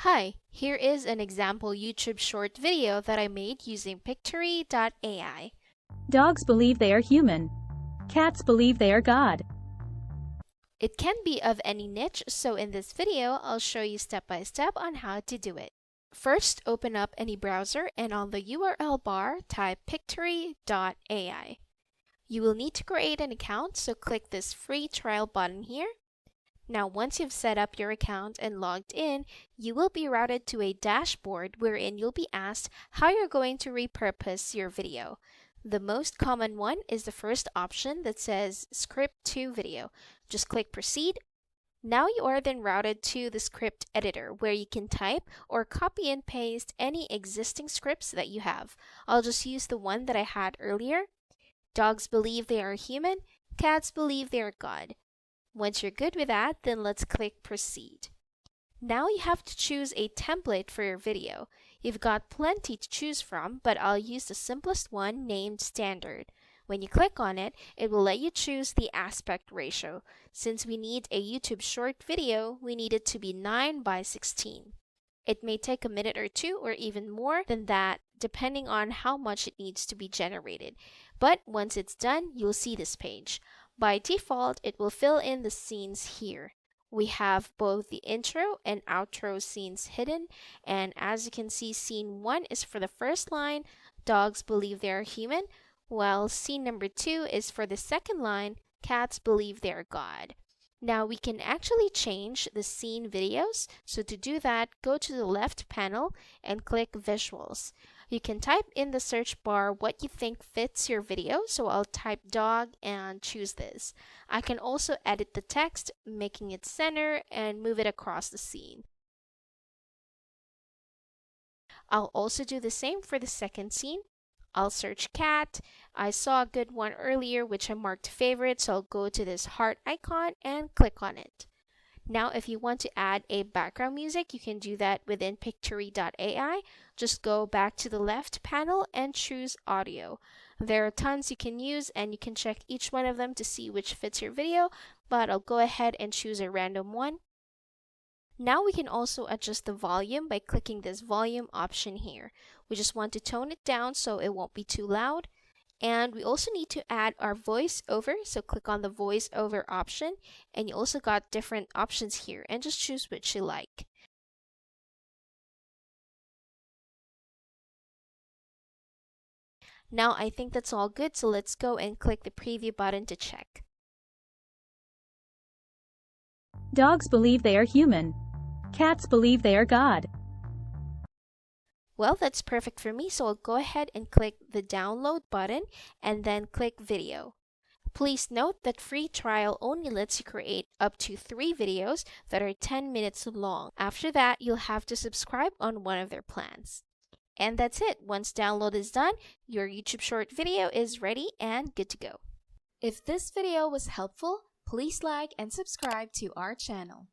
Hi, here is an example YouTube short video that I made using Pictory.ai. Dogs believe they are human. Cats believe they are God. It can be of any niche, so in this video, I'll show you step by step on how to do it. First, open up any browser and on the URL bar, type Pictory.ai. You will need to create an account, so click this free trial button here. Now, once you've set up your account and logged in, you will be routed to a dashboard wherein you'll be asked how you're going to repurpose your video. The most common one is the first option that says Script to Video. Just click Proceed. Now you are then routed to the script editor where you can type or copy and paste any existing scripts that you have. I'll just use the one that I had earlier. Dogs believe they are human. Cats believe they are God. Once you're good with that, then let's click Proceed. Now you have to choose a template for your video. You've got plenty to choose from, but I'll use the simplest one named Standard. When you click on it, it will let you choose the aspect ratio. Since we need a YouTube short video, we need it to be 9:16. It may take a minute or two or even more than that, depending on how much it needs to be generated. But once it's done, you'll see this page. By default, it will fill in the scenes here. We have both the intro and outro scenes hidden, and as you can see, scene 1 is for the first line, dogs believe they are human, while scene number 2 is for the second line, cats believe they are God. Now we can actually change the scene videos, so to do that, go to the left panel and click Visuals. You can type in the search bar what you think fits your video, so I'll type dog and choose this. I can also edit the text, making it center and move it across the scene. I'll also do the same for the second scene. I'll search cat. I saw a good one earlier which I marked favorite, so I'll go to this heart icon and click on it. Now, if you want to add a background music, you can do that within Pictory.ai. Just go back to the left panel and choose audio. There are tons you can use and you can check each one of them to see which fits your video, but I'll go ahead and choose a random one. Now we can also adjust the volume by clicking this volume option here. We just want to tone it down so it won't be too loud. And we also need to add our voiceover, so click on the voiceover option, and you also got different options here, and just choose which you like. Now I think that's all good, so let's go and click the preview button to check. Dogs believe they are human. Cats believe they are God. Well, that's perfect for me, so I'll go ahead and click the download button and then click video. Please note that free trial only lets you create up to 3 videos that are 10 minutes long. After that, you'll have to subscribe on one of their plans. And that's it. Once download is done, your YouTube short video is ready and good to go. If this video was helpful, please like and subscribe to our channel.